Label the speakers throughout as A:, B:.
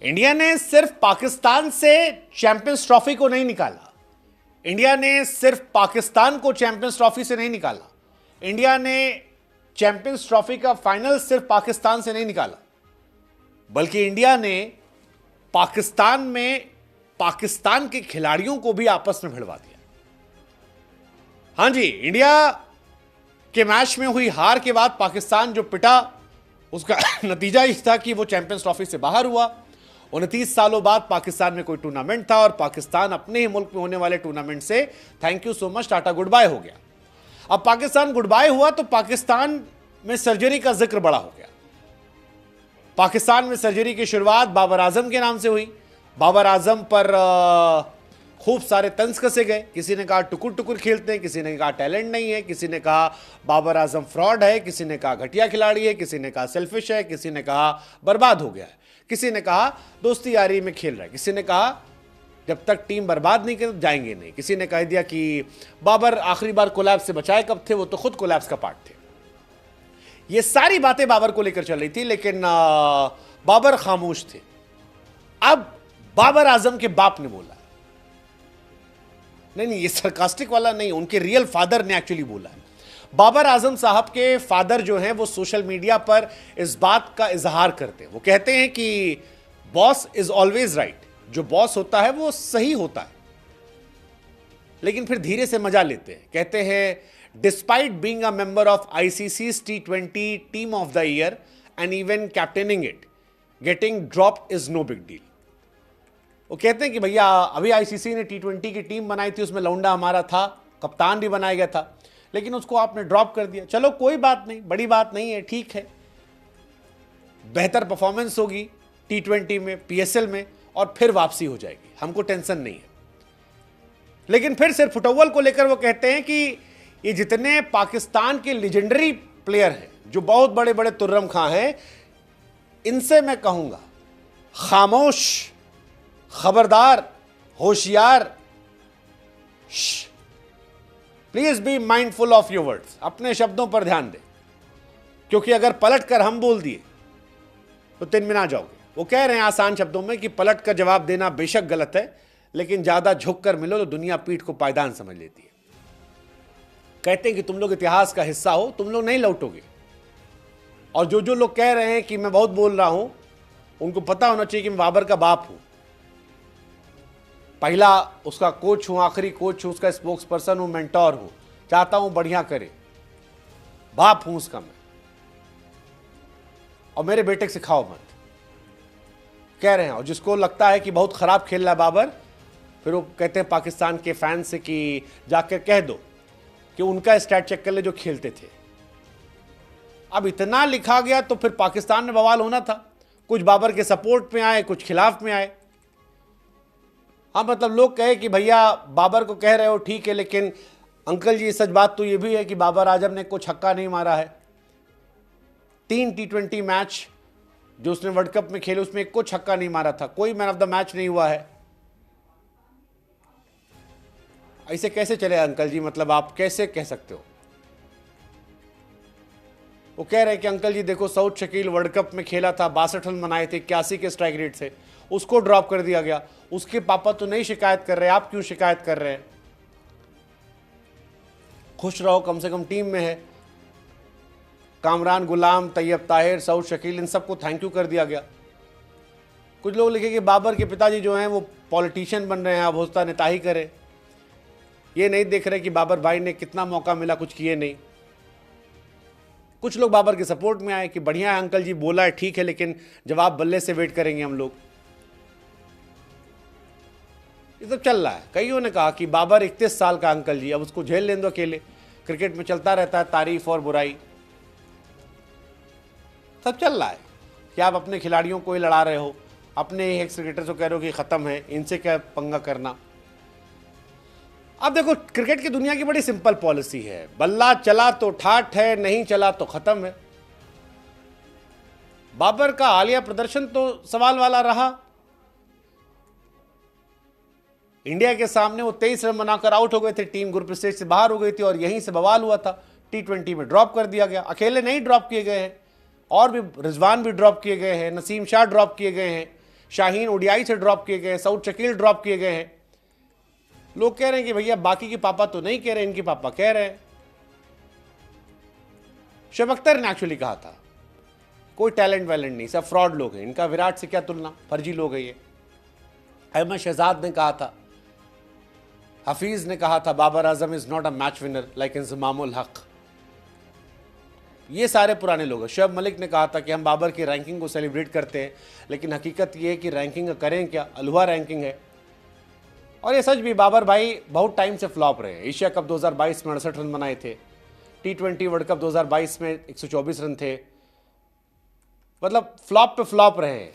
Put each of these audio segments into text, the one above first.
A: India ने सिर्फ पाकिस्तान से चैंपियंस ट्रॉफी को नहीं निकाला। इंडिया ने सिर्फ पाकिस्तान को चैंपियंस ट्रॉफी से नहीं निकाला। इंडिया ने चैंपियंस ट्रॉफी का फाइनल सिर्फ पाकिस्तान से नहीं निकाला, बल्कि इंडिया ने पाकिस्तान में पाकिस्तान के खिलाड़ियों को भी आपस में भिड़वा दिया। हां जी, इंडिया के मैच में हुई हार के बाद पाकिस्तान जो पिटा, उसका नतीजा यह था कि वो चैंपियंस ट्रॉफी से बाहर हुआ। 29 सालों बाद पाकिस्तान में कोई टूर्नामेंट था और पाकिस्तान अपने ही मुल्क में होने वाले टूर्नामेंट से thank you so much, tata goodbye हो गया। अब पाकिस्तान गुड बाय हुआ तो पाकिस्तान में सर्जरी का जिक्र बड़ा हो गया। पाकिस्तान में सर्जरी की शुरुआत बाबर आजम के नाम से हुई। बाबर आजम पर खूब सारे तंज कसे गए। किसी ने कहा टुकुर टुकुर खेलते हैं, किसी ने कहा टैलेंट नहीं है, किसी ने कहा बाबर आजम फ्रॉड है, किसी ने कहा घटिया खिलाड़ी है, किसी ने कहा सेल्फिश है, किसी ने कहा बर्बाद हो गया है, किसी ने कहा दोस्ती यारी में खेल रहा है, किसी ने कहा जब तक टीम बर्बाद नहीं करे जाएंगे नहीं, किसी ने कह दिया कि बाबर आखिरी बार कोलैप्स से बचाए कब थे, वो तो खुद कोलैप्स का पार्ट थे। ये सारी बातें बाबर को लेकर चल रही थी, लेकिन बाबर खामोश थे। अब बाबर आजम के बाप ने बोला, नहीं ये सरकास्टिक वाला नहीं, उनके रियल फादर ने एक्चुअली बोला है। बाबर आजम साहब के फादर जो हैं वो सोशल मीडिया पर इस बात का इजहार करते हैं। वो कहते हैं कि बॉस इज ऑलवेज राइट, जो बॉस होता है वो सही होता है, लेकिन फिर धीरे से मजा लेते हैं। कहते हैं despite being a member of ICC's T20 team of the year and even captaining it, getting drop is no big deal. वो कहते हैं कि भैया अभी आईसीसी ने T20 की टीम बनाई थी, उसमें लौंडा हमारा था, कप्तान भी बनाया गया था, लेकिन उसको आपने ड्रॉप कर दिया। चलो कोई बात नहीं, बड़ी बात नहीं है, ठीक है, बेहतर परफॉर्मेंस होगी T20 में, PSL में, और फिर वापसी हो जाएगी, हमको टेंशन नहीं है। लेकिन फिर सिर्फ फुटबॉल को लेकर वो कहते हैं कि ये जितने पाकिस्तान के लेजेंडरी प्लेयर हैं, जो बहुत बड़े बड़े तुर्रम खां हैं, इनसे मैं कहूंगा खामोश, खबरदार, होशियार, please be mindful of your words. अपने शब्दों पर ध्यान दें, क्योंकि अगर पलट कर हम बोल दिए तो तिनमिना जाओगे। वो कह रहे हैं आसान शब्दों में कि पलट कर जवाब देना बेशक गलत है, लेकिन ज्यादा झुक कर मिलो तो दुनिया पीठ को पायदान समझ लेती है। कहते हैं कि तुम लोग इतिहास का हिस्सा हो, तुम लोग नहीं लौटोगे। और जो जो लोग कह रहे हैं कि मैं बहुत बोल रहा हूं, उनको पता होना चाहिए कि मैं बाबर का बाप हूं, पहला उसका कोच हूं, आखिरी कोच हूं, उसका स्पोक्स पर्सन हूं, मेंटोर हूं, चाहता हूं बढ़िया करे, बाप हूं उसका मैं। और मेरे बेटे को सिखाओ मत, कह रहे हैं। और जिसको लगता है कि बहुत खराब खेल रहा है बाबर, फिर वो कहते हैं पाकिस्तान के फैन से कि जाकर कह दो कि उनका स्टैट चेक कर ले जो खेलते थे। अब इतना लिखा गया तो फिर पाकिस्तान में बवाल होना था। कुछ बाबर के सपोर्ट में आए, कुछ खिलाफ में आए। हाँ, मतलब लोग कहे कि भैया बाबर को कह रहे हो ठीक है, लेकिन अंकल जी सच बात तो ये भी है कि बाबर आजम ने कोई छक्का नहीं मारा है। 3 T20 मैच जो उसने वर्ल्ड कप में खेले, उसमें एक को छक्का नहीं मारा था, कोई मैन ऑफ द मैच नहीं हुआ है। ऐसे कैसे चले अंकल जी, मतलब आप कैसे कह सकते हो? वो कह रहे हैं कि अंकल जी देखो, सऊद शकील वर्ल्ड कप में खेला था, 62 रन बनाए थे, 81 के स्ट्राइक रेट से, उसको ड्रॉप कर दिया गया। उसके पापा तो नहीं शिकायत कर रहे, आप क्यों शिकायत कर रहे हैं? खुश रहो, कम से कम टीम में है। कामरान गुलाम, तैयब ताहिर, सऊद शकील, इन सबको थैंक यू कर दिया गया। कुछ लोग लिखे कि बाबर के पिताजी जो हैं वो पॉलिटिशियन बन रहे हैं, अब होता नेताही करे। ये नहीं देख रहे कि बाबर भाई ने कितना मौका मिला, कुछ किए नहीं। कुछ लोग बाबर के सपोर्ट में आए कि बढ़िया है अंकल जी, बोला है ठीक है, लेकिन जवाब बल्ले से वेट करेंगे हम लोग। ये सब चल रहा है। कईयों ने कहा कि बाबर 31 साल का अंकल जी, अब उसको झेल लें दो अकेले। क्रिकेट में चलता रहता है तारीफ और बुराई, सब चल रहा है कि आप अपने खिलाड़ियों को ही लड़ा रहे हो, अपने एक्स क्रिकेटर को कह रहे हो कि खत्म है, इनसे क्या पंगा करना। अब देखो, क्रिकेट की दुनिया की बड़ी सिंपल पॉलिसी है, बल्ला चला तो ठाठ है, नहीं चला तो खत्म है। बाबर का हालिया प्रदर्शन तो सवाल वाला रहा। इंडिया के सामने वो 23 रन बनाकर आउट हो गए थे, टीम ग्रुप स्टेज से बाहर हो गई थी, और यहीं से बवाल हुआ था। T20 में ड्रॉप कर दिया गया। अकेले नहीं ड्रॉप किए गए हैं, और भी रिजवान भी ड्रॉप किए गए हैं, नसीम शाह ड्रॉप किए गए हैं, शाहीन ओडीआई से ड्रॉप किए गए हैं, सऊद शकील ड्रॉप किए गए हैं। लोग कह रहे हैं कि भैया बाकी के पापा तो नहीं कह रहे, इनके पापा कह रहे हैं। शुएब अख्तर ने एक्चुअली कहा था कोई टैलेंट वैलेंट नहीं, सब फ्रॉड लोग हैं, इनका विराट से क्या तुलना, फर्जी लोग हैं ये। अहमद शहजाद ने कहा था, हफीज ने कहा था Babar Azam is not a match winner like Inzamamul Haq. ये सारे पुराने लोग हैं। शुएब मलिक ने कहा था कि हम बाबर की रैंकिंग को सेलिब्रेट करते हैं, लेकिन हकीकत ये है कि रैंकिंग करें क्या, अलुआ रैंकिंग है। और ये सच भी, बाबर भाई बहुत टाइम से फ्लॉप रहे हैं। एशिया कप 2022 में 68 रन बनाए थे, T20 वर्ल्ड कप 2022 में 124 रन थे, मतलब फ्लॉप पे फ्लॉप रहे हैं।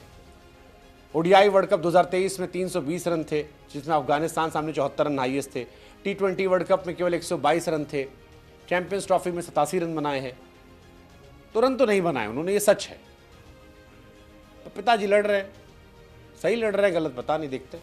A: ओडीआई वर्ल्ड कप 2023 में 320 रन थे, जिसमें अफगानिस्तान सामने 74 रन हाईएस्ट थे। T20 वर्ल्ड कप में केवल 122 रन थे। चैंपियंस ट्रॉफी में 87 रन बनाए हैं। तुरंत तो नहीं बनाए उन्होंने, ये सच है। तो पिताजी लड़ रहे हैं, सही लड़ रहे हैं, गलत पता नहीं, देखते।